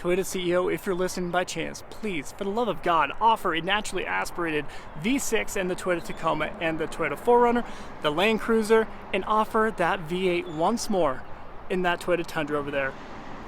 Toyota CEO, if you're listening by chance, please, for the love of God, offer a naturally aspirated V6 in the Toyota Tacoma and the Toyota 4Runner, the Land Cruiser, and offer that V8 once more in that Toyota Tundra over there.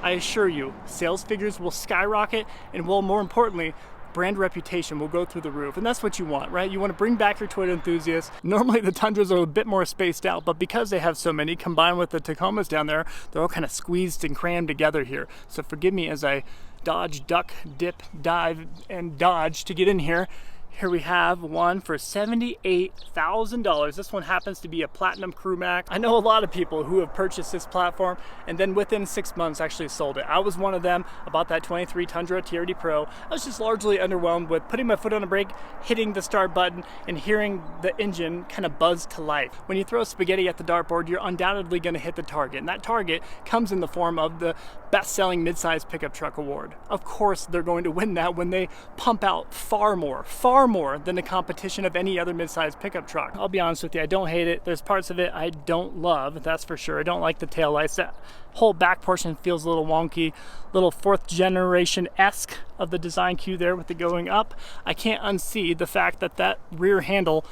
I assure you, sales figures will skyrocket and will, more importantly, brand reputation will go through the roof. And that's what you want, right? You want to bring back your Toyota enthusiasts. Normally the Tundras are a bit more spaced out, but because they have so many, combined with the Tacomas down there, they're all kind of squeezed and crammed together here. So forgive me as I dodge, duck, dip, dive, and dodge to get in here. Here we have one for $78,000. This one happens to be a Platinum Crew Max. I know a lot of people who have purchased this platform and then within 6 months actually sold it. I was one of them. About that 23 Tundra TRD Pro. I was just largely underwhelmed with putting my foot on the brake, hitting the start button, and hearing the engine kind of buzz to life. When you throw spaghetti at the dartboard, you're undoubtedly going to hit the target, and that target comes in the form of the best-selling midsize pickup truck award. Of course, they're going to win that when they pump out far more than the competition of any other midsize pickup truck. I'll be honest with you, I don't hate it. There's parts of it I don't love, that's for sure. I don't like the taillights. That whole back portion feels a little wonky, little fourth generation-esque of the design cue there with the going up. I can't unsee the fact that that rear handle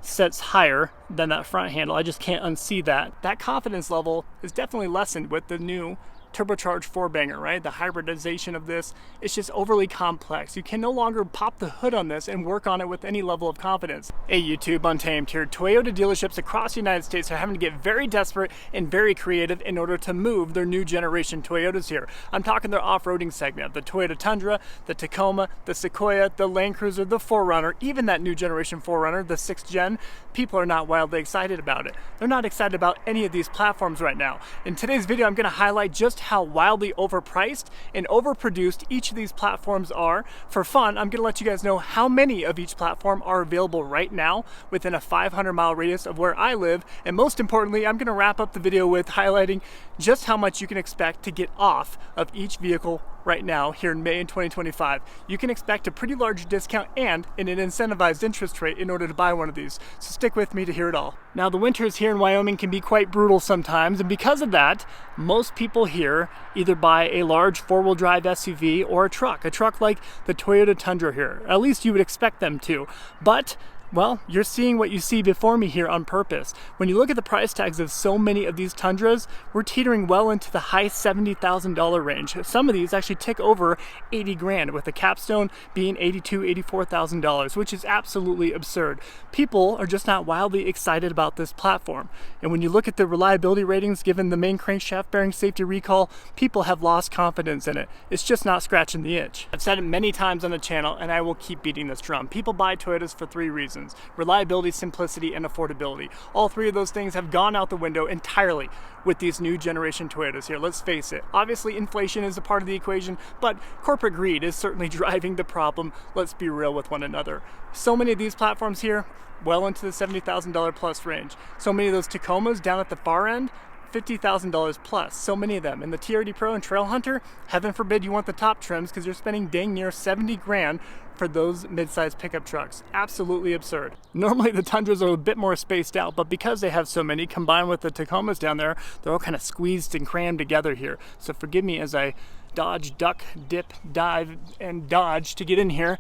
sets higher than that front handle. I just can't unsee that. That confidence level is definitely lessened with the new turbocharged four-banger, right? The hybridization of this, it's just overly complex. You can no longer pop the hood on this and work on it with any level of confidence. Hey YouTube, Untamed here. Toyota dealerships across the United States are having to get very desperate and very creative in order to move their new generation Toyotas here. I'm talking their off-roading segment, the Toyota Tundra, the Tacoma, the Sequoia, the Land Cruiser, the 4Runner, even that new generation 4Runner, the 6th gen. People are not wildly excited about it. They're not excited about any of these platforms right now. In today's video, I'm going to highlight just how wildly overpriced and overproduced each of these platforms are. For fun, I'm going to let you guys know how many of each platform are available right now within a 500-mile radius of where I live, and most importantly, I'm going to wrap up the video with highlighting just how much you can expect to get off of each vehicle right now here in May in 2025. You can expect a pretty large discount and an incentivized interest rate in order to buy one of these. So stick with me to hear it all. Now the winters here in Wyoming can be quite brutal sometimes, and because of that, most people here either buy a large four-wheel drive SUV or a truck like the Toyota Tundra here. At least you would expect them to. But well, you're seeing what you see before me here on purpose. When you look at the price tags of so many of these Tundras, we're teetering well into the high $70,000 range. Some of these actually tick over 80 grand, with the capstone being $82,000, $84,000, which is absolutely absurd. People are just not wildly excited about this platform. And when you look at the reliability ratings given the main crankshaft bearing safety recall, people have lost confidence in it. It's just not scratching the itch. I've said it many times on the channel, and I will keep beating this drum. People buy Toyotas for 3 reasons. Reliability, simplicity, and affordability. All 3 of those things have gone out the window entirely with these new generation Toyotas here. Let's face it. Obviously, inflation is a part of the equation, but corporate greed is certainly driving the problem. Let's be real with one another. So many of these platforms here, well into the $70,000 plus range. So many of those Tacomas down at the far end, $50,000 plus. So many of them. In the TRD Pro and Trail Hunter, heaven forbid you want the top trims because you're spending dang near 70 grand for those mid-size pickup trucks. Absolutely absurd. Normally the Tundras are a bit more spaced out, but because they have so many, combined with the Tacomas down there, they're all kind of squeezed and crammed together here. So forgive me as I dodge, duck, dip, dive, and dodge to get in here.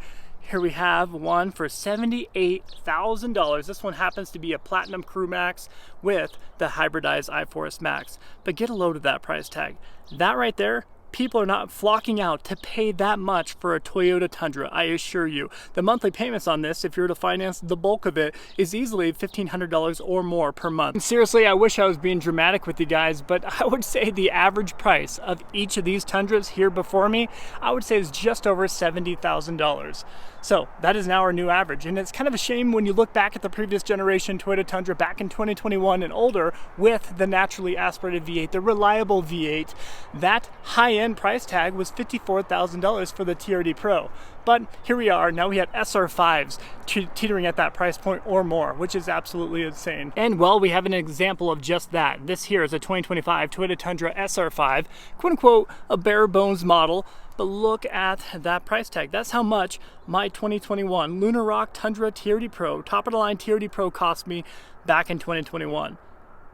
Here we have one for $78,000. This one happens to be a Platinum Crew Max with the hybridized iForce Max. But get a load of that price tag. That right there, people are not flocking out to pay that much for a Toyota Tundra, I assure you. The monthly payments on this, if you were to finance the bulk of it, is easily $1,500 or more per month. And seriously, I wish I was being dramatic with you guys, but I would say the average price of each of these Tundras here before me, I would say is just over $70,000. So that is now our new average, and it's kind of a shame when you look back at the previous generation Toyota Tundra back in 2021 and older with the naturally aspirated V8, the reliable V8, that high-end price tag was $54,000 for the TRD Pro. But here we are, now we have SR5s teetering at that price point or more, which is absolutely insane. And well, we have an example of just that. This here is a 2025 Toyota Tundra SR5, quote unquote, a bare bones model. But look at that price tag. That's how much my 2021 Lunar Rock Tundra TRD Pro, top of the line TRD Pro, cost me back in 2021.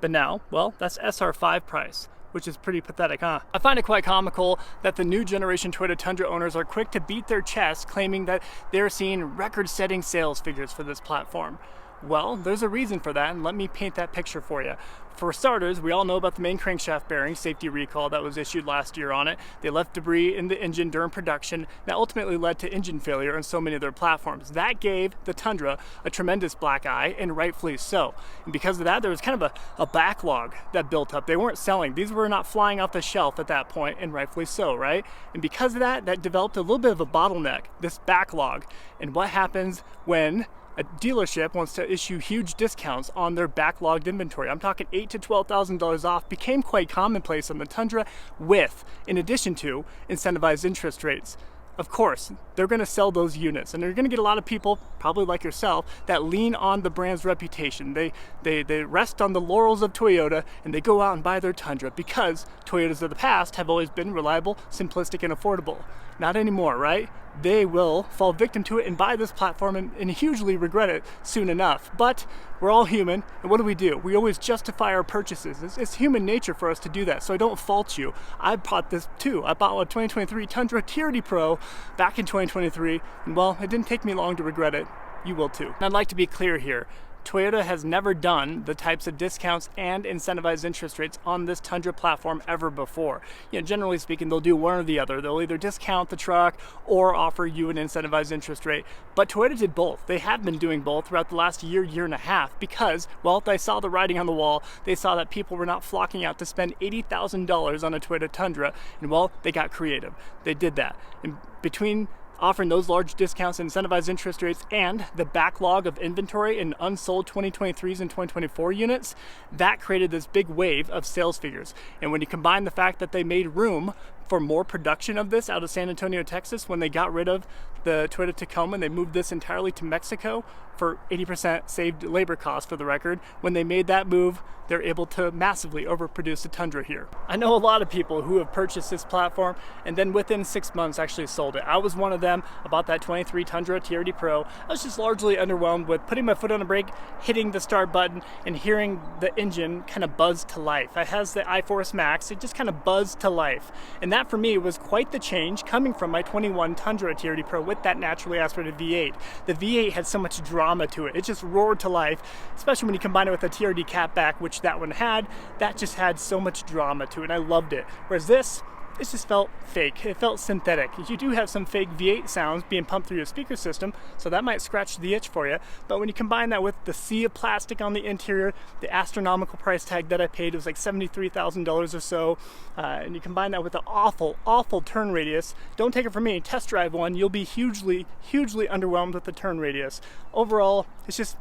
But now, well, that's SR5 price. which is pretty pathetic, huh? I find it quite comical that the new generation Toyota Tundra owners are quick to beat their chest, claiming that they're seeing record-setting sales figures for this platform. Well, there's a reason for that, and let me paint that picture for you. For starters, we all know about the main crankshaft bearing safety recall that was issued last year on it. They left debris in the engine during production that ultimately led to engine failure on so many of their platforms. That gave the Tundra a tremendous black eye, and rightfully so. And because of that, there was kind of a backlog that built up. They weren't selling. These were not flying off the shelf at that point, and rightfully so, right? And because of that, that developed a little bit of a bottleneck, this backlog. And what happens when a dealership wants to issue huge discounts on their backlogged inventory? I'm talking $8,000 to $12,000 off, became quite commonplace on the Tundra with, in addition to, incentivized interest rates. Of course, they're going to sell those units, and they're going to get a lot of people, probably like yourself, that lean on the brand's reputation. They rest on the laurels of Toyota, and they go out and buy their Tundra because Toyotas of the past have always been reliable, simplistic, and affordable. Not anymore, right? They will fall victim to it and buy this platform and hugely regret it soon enough. But we're all human, and what do? We always justify our purchases. It's human nature for us to do that, so I don't fault you. I bought this too. I bought a 2023 Tundra TRD Pro back in 2023, and well, it didn't take me long to regret it. You will too. And I'd like to be clear here. Toyota has never done the types of discounts and incentivized interest rates on this Tundra platform ever before. Generally speaking, they'll do one or the other. They'll either discount the truck or offer you an incentivized interest rate. But Toyota did both. They have been doing both throughout the last year and a half because, well, they saw the writing on the wall. They saw that people were not flocking out to spend $80,000 on a Toyota Tundra, and well, they got creative. They did that. And between offering those large discounts and incentivized interest rates and the backlog of inventory in unsold 2023s and 2024 units, that created this big wave of sales figures. And when you combine the fact that they made room for more production of this out of San Antonio, Texas, when they got rid of the Toyota Tacoma and they moved this entirely to Mexico for 80% saved labor costs, for the record. When they made that move, they're able to massively overproduce the Tundra here. I know a lot of people who have purchased this platform and then within 6 months actually sold it. I was one of them. About that 23 Tundra TRD Pro, I was just largely underwhelmed with putting my foot on the brake, hitting the start button, and hearing the engine kind of buzz to life. It has the iForce Max, it just kind of buzzed to life. And that for me was quite the change coming from my 21 Tundra TRD Pro with that naturally aspirated V8. The V8 had so much drama to it. It just roared to life, especially when you combine it with a TRD catback, which that one had. That just had so much drama to it, and I loved it. Whereas this just felt fake. It felt synthetic. You do have some fake V8 sounds being pumped through your speaker system, so that might scratch the itch for you. But when you combine that with the sea of plastic on the interior, the astronomical price tag that I paid, it was like $73,000 or so, and you combine that with the awful, awful turn radius. Don't take it from me. Test drive one. You'll be hugely, hugely underwhelmed with the turn radius. Overall, it's just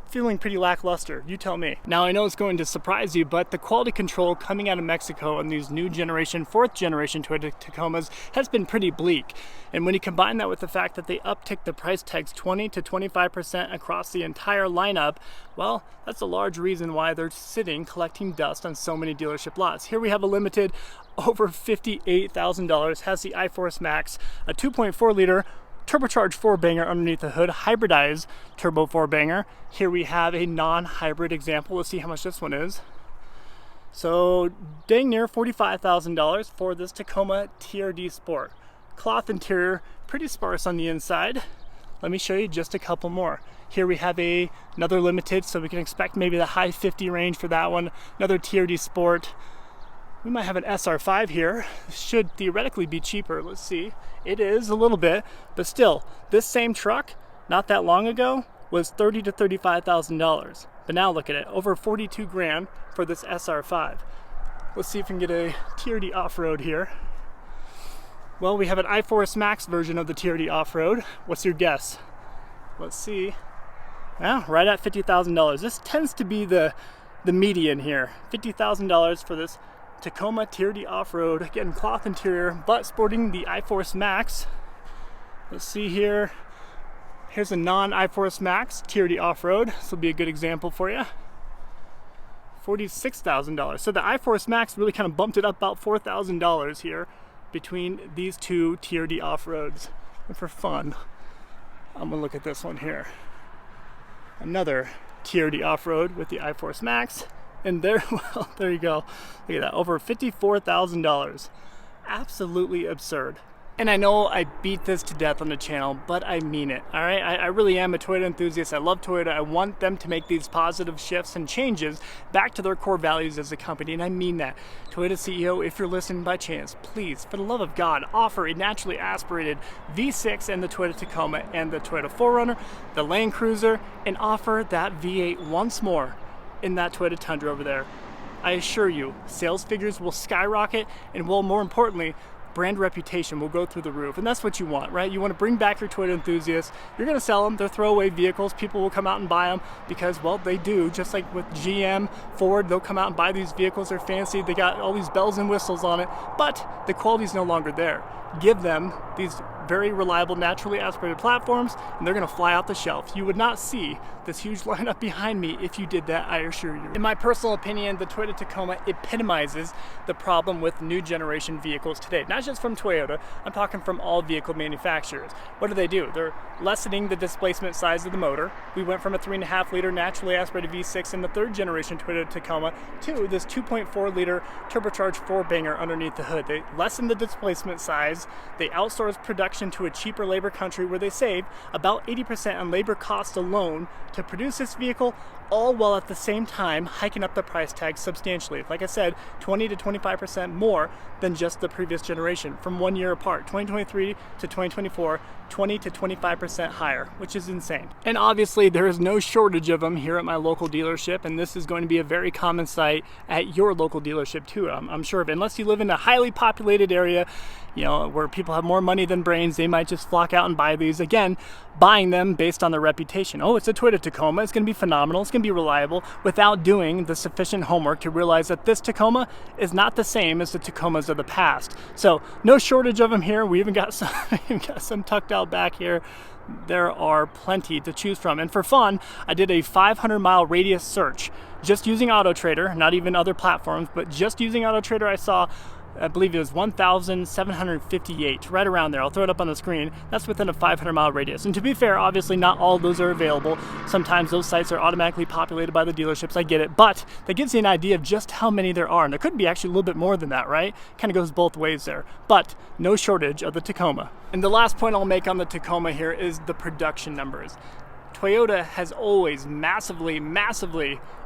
feeling pretty lackluster, you tell me. Now I know it's going to surprise you, but the quality control coming out of Mexico on these new generation, 4th generation Toyota Tacomas has been pretty bleak. And when you combine that with the fact that they uptick the price tags 20 to 25% across the entire lineup, well, that's a large reason why they're sitting collecting dust on so many dealership lots. Here we have a limited over $58,000, has the iForce Max, a 2.4 liter turbocharged 4-banger underneath the hood, hybridized turbo 4-banger. Here we have a non-hybrid example. Let's see how much this one is. So dang near $45,000 for this Tacoma TRD Sport. Cloth interior, pretty sparse on the inside. Let me show you just a couple more. Here we have another limited, so we can expect maybe the high 50 range for that one. Another TRD Sport. We might have an SR5 here. Should theoretically be cheaper. Let's see. It is a little bit, but still, this same truck, not that long ago, was $30,000 to $35,000. But now look at it, over 42 grand for this SR5. Let's see if we can get a TRD off-road here. Well, we have an iForce Max version of the TRD off-road. What's your guess? Let's see. Well, right at $50,000. This tends to be the median here. $50,000 for this Tacoma TRD off-road, again cloth interior, but sporting the iForce Max. Let's see here. Here's a non-iForce Max TRD off-road. This will be a good example for you. $46,000. So the iForce Max really kind of bumped it up about $4,000 here between these two TRD off-roads. And for fun, I'm gonna look at this one here. Another TRD off-road with the iForce Max. And there, well, there you go. Look at that, over $54,000. Absolutely absurd. And I know I beat this to death on the channel, but I mean it, all right? I really am a Toyota enthusiast. I love Toyota. I want them to make these positive shifts and changes back to their core values as a company, and I mean that. Toyota CEO, if you're listening by chance, please, for the love of God, offer a naturally aspirated V6 and the Toyota Tacoma and the Toyota 4Runner, the Land Cruiser, and offer that V8 once more in that Toyota Tundra over there. I assure you, sales figures will skyrocket, and will, more importantly, brand reputation will go through the roof. And that's what you want, right? You want to bring back your Toyota enthusiasts. You're going to sell them. They're throwaway vehicles. People will come out and buy them because, well, they do. Just like with GM, Ford, they'll come out and buy these vehicles. They're fancy. They got all these bells and whistles on it, but the quality's no longer there. Give them these very reliable, naturally aspirated platforms, and they're going to fly off the shelf. You would not see this huge lineup behind me if you did that, I assure you. In my personal opinion, the Toyota Tacoma epitomizes the problem with new generation vehicles today. Not just from Toyota, I'm talking from all vehicle manufacturers. What do? They're lessening the displacement size of the motor. We went from a 3.5 liter naturally aspirated V6 in the third generation Toyota Tacoma to this 2.4 liter turbocharged 4-banger underneath the hood. They lessened the displacement size. They outsourced production to a cheaper labor country where they save about 80% on labor costs alone to produce this vehicle, all while at the same time hiking up the price tag substantially. Like I said, 20 to 25% more than just the previous generation from 1 year apart. 2023 to 2024, 20 to 25% higher, which is insane. And obviously there is no shortage of them here at my local dealership, and this is going to be a very common sight at your local dealership too, I'm sure of it. Unless you live in a highly populated area, you know, where people have more money than brains, they might just flock out and buy these. Again, buying them based on their reputation. Oh, it's a Toyota Tacoma, it's gonna be phenomenal, it's gonna be reliable, without doing the sufficient homework to realize that this Tacoma is not the same as the Tacomas of the past. So no shortage of them here. We even got some tucked out back here. There are plenty to choose from. And for fun, I did a 500-mile radius search just using AutoTrader, not even other platforms, but just using AutoTrader. I saw, I believe it was 1,758, right around there. I'll throw it up on the screen. That's within a 500-mile radius. And to be fair, obviously not all of those are available. Sometimes those sites are automatically populated by the dealerships, I get it. But that gives you an idea of just how many there are. And there could be actually a little bit more than that, right? Kind of goes both ways there. But no shortage of the Tacoma. And the last point I'll make on the Tacoma here is the production numbers. Toyota has always massively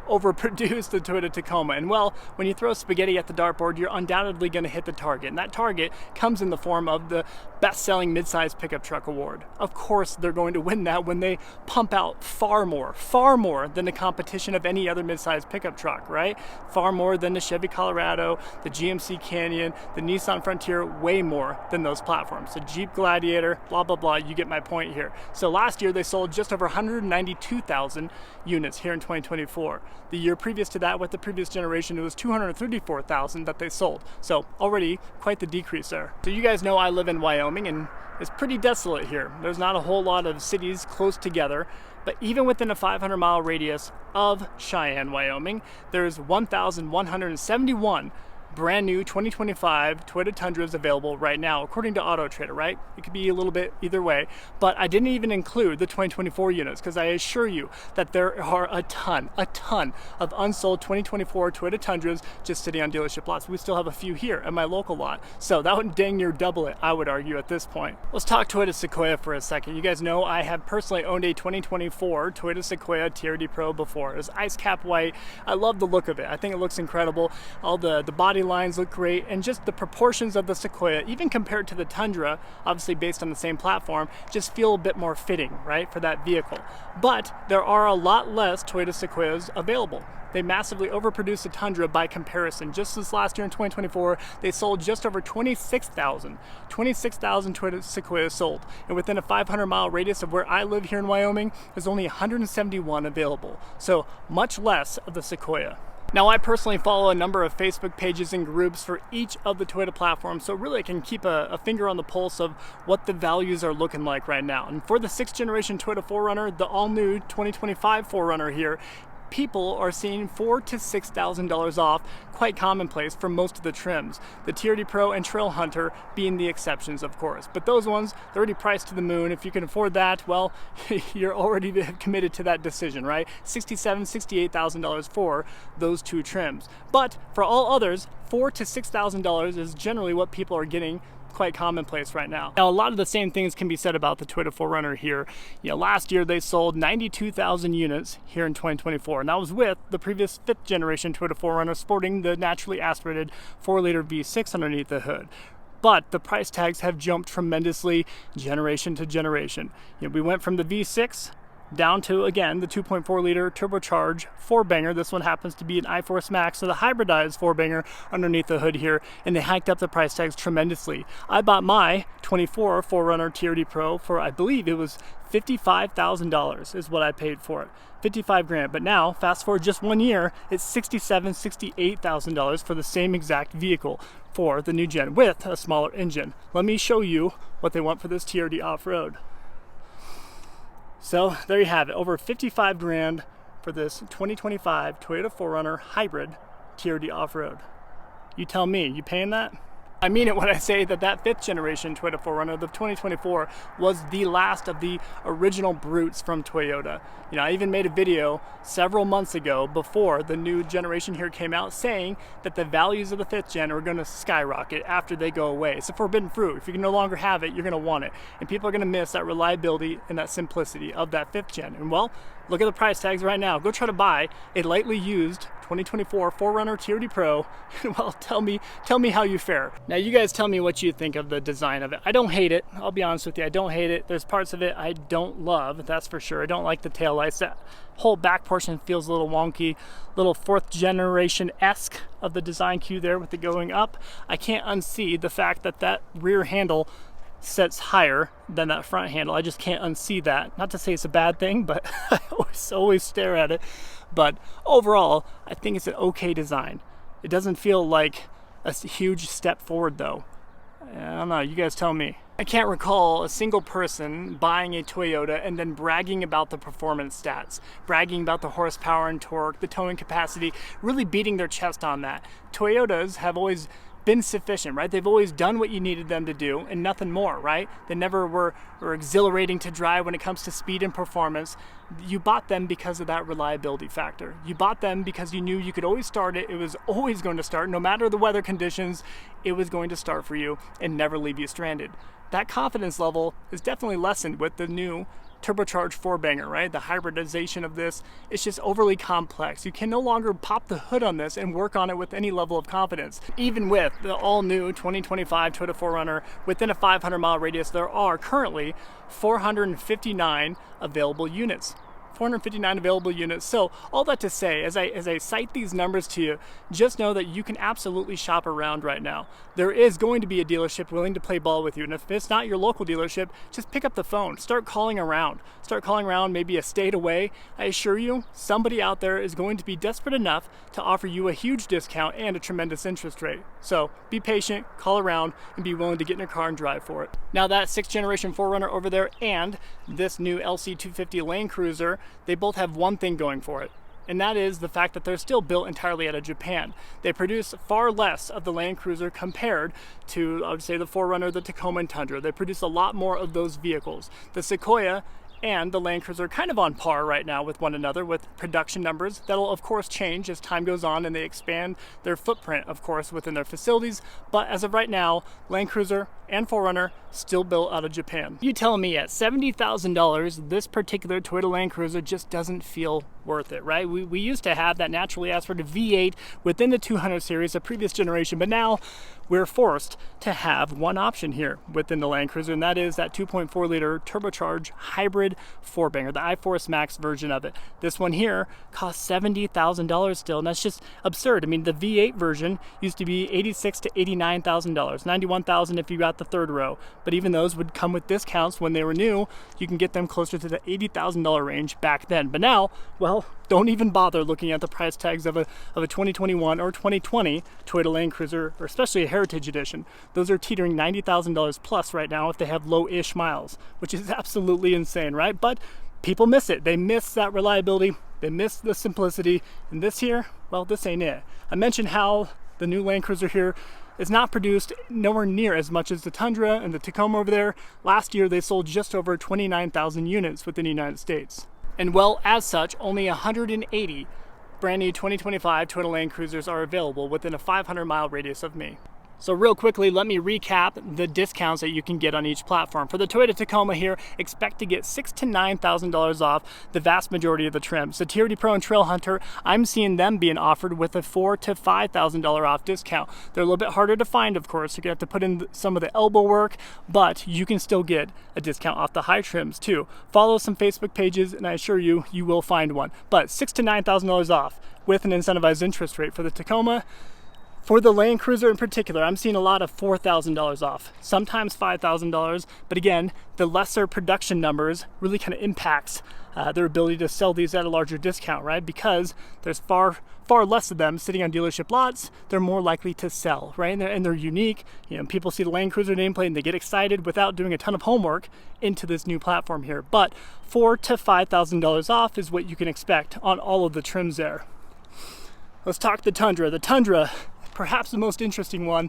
overproduced the Toyota Tacoma. And well, when you throw spaghetti at the dartboard, you're undoubtedly going to hit the target. And that target comes in the form of the best-selling midsize pickup truck award. Of course, they're going to win that when they pump out far more than the competition of any other midsize pickup truck, right? Far more than the Chevy Colorado, the GMC Canyon, the Nissan Frontier, way more than those platforms. The Jeep Gladiator, blah, blah, blah, you get my point here. So last year, they sold just over 192,000 units here in 2024. The year previous to that, with the previous generation, it was 234,000 that they sold. So already quite the decrease there. So you guys know I live in Wyoming, and it's pretty desolate here. There's not a whole lot of cities close together. But even within a 500-mile radius of Cheyenne, Wyoming, there's 1,171 brand new 2025 Toyota Tundras available right now, according to AutoTrader, right? It could be a little bit either way, but I didn't even include the 2024 units because I assure you that there are a ton of unsold 2024 Toyota Tundras just sitting on dealership lots. We still have a few here at my local lot, so that would dang near double it, I would argue, at this point. Let's talk Toyota Sequoia for a second. You guys know I have personally owned a 2024 Toyota Sequoia TRD Pro before. It was ice cap white. I love the look of it. I think it looks incredible. All the body lines look great, and just the proportions of the Sequoia, even compared to the Tundra, obviously based on the same platform, just feel a bit more fitting, right, for that vehicle. But there are a lot less Toyota Sequoias available. They massively overproduced the Tundra by comparison. Just this last year in 2024, they sold just over 26,000 Toyota Sequoias sold. And within a 500-mile radius of where I live here in Wyoming, there's only 171 available. So much less of the Sequoia. Now, I personally follow a number of Facebook pages and groups for each of the Toyota platforms, so really I can keep a finger on the pulse of what the values are looking like right now. And for the 6th generation Toyota 4Runner, the all-new 2025 4Runner here, people are seeing $4,000 to $6,000 off, quite commonplace for most of the trims. The TRD Pro and Trail Hunter being the exceptions, of course. But those ones, they're already priced to the moon. If you can afford that, well, you're already committed to that decision, right? $67,000, $68,000 for those two trims. But for all others, $4,000 to $6,000 is generally what people are getting, quite commonplace right now. Now, a lot of the same things can be said about the Toyota 4Runner here. Last year they sold 92,000 units here in 2024, and that was with the previous 5th generation Toyota 4Runner sporting the naturally aspirated 4-liter V6 underneath the hood. But the price tags have jumped tremendously generation to generation. We went from the V6 down to, again, the 2.4-liter turbocharged 4-banger. This one happens to be an iForce Max, so the hybridized 4-banger underneath the hood here, and they hiked up the price tags tremendously. I bought my 24 4Runner TRD Pro for, I believe it was $55,000 is what I paid for it. 55 grand. But now, fast forward just 1 year, it's $67,000, $68,000 for the same exact vehicle for the new gen with a smaller engine. Let me show you what they want for this TRD off-road. So there you have it, over 55 grand for this 2025 Toyota 4Runner hybrid TRD off-road. You tell me, you paying that? I mean it when I say that 5th generation Toyota 4Runner, the 2024, was the last of the original brutes from Toyota. I even made a video several months ago before the new generation here came out saying that the values of the 5th gen are going to skyrocket after they go away. It's a forbidden fruit. If you can no longer have it, you're going to want it. And people are going to miss that reliability and that simplicity of that 5th gen. And well, look at the price tags right now. Go try to buy a lightly used 2024 4Runner TRD Pro, and well, tell me how you fare. Now, you guys tell me what you think of the design of it. I don't hate it. I'll be honest with you. I don't hate it. There's parts of it I don't love, that's for sure. I don't like the taillights. That whole back portion feels a little wonky, little 4th generation-esque of the design cue there with the going up. I can't unsee the fact that rear handle sets higher than that front handle. I just can't unsee that. Not to say it's a bad thing, but I always stare at it. But overall, I think it's an okay design. It doesn't feel like a huge step forward though. I don't know, you guys tell me. I can't recall a single person buying a Toyota and then bragging about the performance stats, bragging about the horsepower and torque, the towing capacity, really beating their chest on that. Toyotas have always been sufficient, right? They've always done what you needed them to do and nothing more, right? They never were exhilarating to drive when it comes to speed and performance. You bought them because of that reliability factor. You bought them because you knew you could always start it. It was always going to start. No matter the weather conditions, it was going to start for you and never leave you stranded. That confidence level is definitely lessened with the new turbocharged 4-banger, right? The hybridization of this, it's just overly complex. You can no longer pop the hood on this and work on it with any level of confidence. Even with the all-new 2025 Toyota 4Runner, within a 500-mile radius, there are currently 459 available units. 459 available units. So all that to say, as I cite these numbers to you, just know that you can absolutely shop around right now. There is going to be a dealership willing to play ball with you, and if it's not your local dealership, just pick up the phone, start calling around maybe a state away. I assure you, somebody out there is going to be desperate enough to offer you a huge discount and a tremendous interest rate. So be patient, call around, and be willing to get in your car and drive for it. Now, that 6th generation 4Runner over there and this new LC250 Land Cruiser, they both have one thing going for it, and that is the fact that they're still built entirely out of Japan. They produce far less of the Land Cruiser compared to, I would say, the 4Runner, the Tacoma and Tundra. They produce a lot more of those vehicles. The Sequoia and the Land Cruiser are kind of on par right now with one another with production numbers. That'll of course change as time goes on and they expand their footprint, of course, within their facilities. But as of right now, Land Cruiser and 4Runner still built out of Japan. You tell me, at $70,000, this particular Toyota Land Cruiser just doesn't feel worth it, right? We used to have that naturally aspirated V8 within the 200 series, the previous generation, but now we're forced to have one option here within the Land Cruiser, and that is that 2.4-liter turbocharged hybrid 4-banger, the iForce Max version of it. This one here costs $70,000 still, and that's just absurd. I mean, the V8 version used to be $86,000 to $89,000, $91,000 if you got the third row, but even those would come with discounts when they were new. You can get them closer to the $80,000 range back then, but now, well, don't even bother looking at the price tags of a 2021 or 2020 Toyota Land Cruiser, or especially a Heritage Edition. Those are teetering $90,000 plus right now if they have low-ish miles, which is absolutely insane, right? But people miss it. They miss that reliability They miss the simplicity. And this here, well, this ain't it. I mentioned how the new Land Cruiser here is not produced nowhere near as much as the Tundra and the Tacoma over there. Last year, they sold just over 29,000 units within the United States. And well, as such, only 180 brand new 2025 Toyota Land Cruisers are available within a 500-mile radius of me. So real quickly, let me recap the discounts that you can get on each platform. For the Toyota Tacoma here, expect to get $6,000 to $9,000 off the vast majority of the trims. The TRD Pro and Trail Hunter, I'm seeing them being offered with a $4,000 to $5,000 off discount. They're a little bit harder to find, of course. You're gonna have to put in some of the elbow work, but you can still get a discount off the high trims too. Follow some Facebook pages, and I assure you, you will find one. But $6,000 to $9,000 off with an incentivized interest rate for the Tacoma. For the Land Cruiser in particular, I'm seeing a lot of $4,000 off, sometimes $5,000, but again, the lesser production numbers really kind of impacts their ability to sell these at a larger discount, right? Because there's far less of them sitting on dealership lots, they're more likely to sell, right? And they're unique. You know, people see the Land Cruiser nameplate and they get excited without doing a ton of homework into this new platform here. But $4,000 to $5,000 off is what you can expect on all of the trims there. Let's talk the Tundra. The Tundra, perhaps the most interesting one.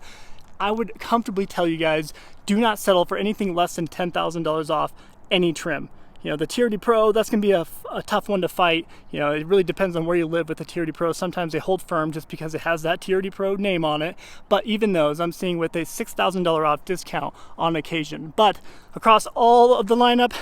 I would comfortably tell you guys, do not settle for anything less than $10,000 off any trim. You know, the TRD Pro, that's gonna be a tough one to fight. You know, it really depends on where you live with the TRD Pro. Sometimes they hold firm just because it has that TRD Pro name on it. But even those, I'm seeing with a $6,000 off discount on occasion. But across all of the lineup,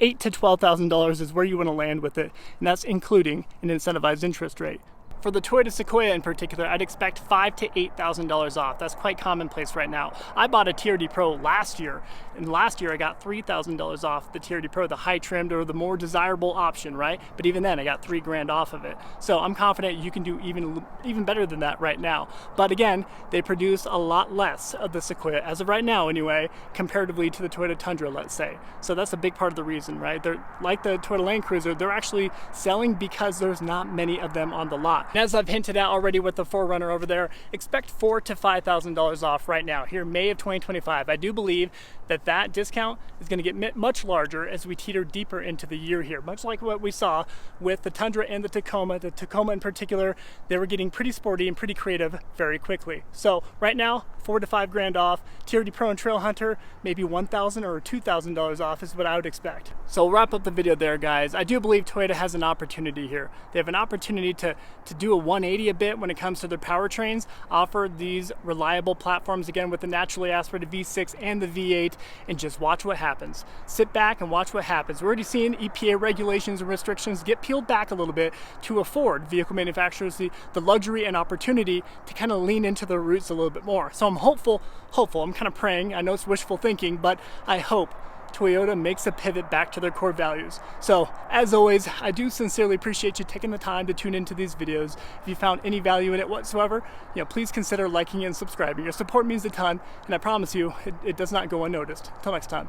$8,000 to $12,000 is where you wanna land with it. And that's including an incentivized interest rate. For the Toyota Sequoia in particular, I'd expect $5,000 to $8,000 off. That's quite commonplace right now. I bought a TRD Pro last year, and last year I got $3,000 off the TRD Pro, the high trimmed or the more desirable option, right? But even then, I got $3,000 off of it. So I'm confident you can do even better than that right now. But again, they produce a lot less of the Sequoia, as of right now anyway, comparatively to the Toyota Tundra, let's say. So that's a big part of the reason, right? They're like the Toyota Land Cruiser, they're actually selling because there's not many of them on the lot. And as I've hinted at already with the 4Runner over there, expect $4,000 to $5,000 off right now, here May of 2025. I do believe that discount is going to get much larger as we teeter deeper into the year here, much like what we saw with the Tundra and the Tacoma. The Tacoma in particular, they were getting pretty sporty and pretty creative very quickly. So right now, $4,000 to $5,000 off. TRD Pro and Trail Hunter, maybe $1,000 or $2,000 off is what I would expect. So we'll wrap up the video there, guys. I do believe Toyota has an opportunity here. They have an opportunity to do a 180 a bit when it comes to their powertrains, offer these reliable platforms again with the naturally aspirated V6 and the V8, and just watch what happens. Sit back and watch what happens. We're already seeing EPA regulations and restrictions get peeled back a little bit to afford vehicle manufacturers the luxury and opportunity to kind of lean into their roots a little bit more. So I'm hopeful, I'm kind of praying, I know it's wishful thinking, but I hope Toyota makes a pivot back to their core values. So as always, I do sincerely appreciate you taking the time to tune into these videos. If you found any value in it whatsoever, please consider liking and subscribing. Your support means a ton, and I promise you, it does not go unnoticed. Until next time.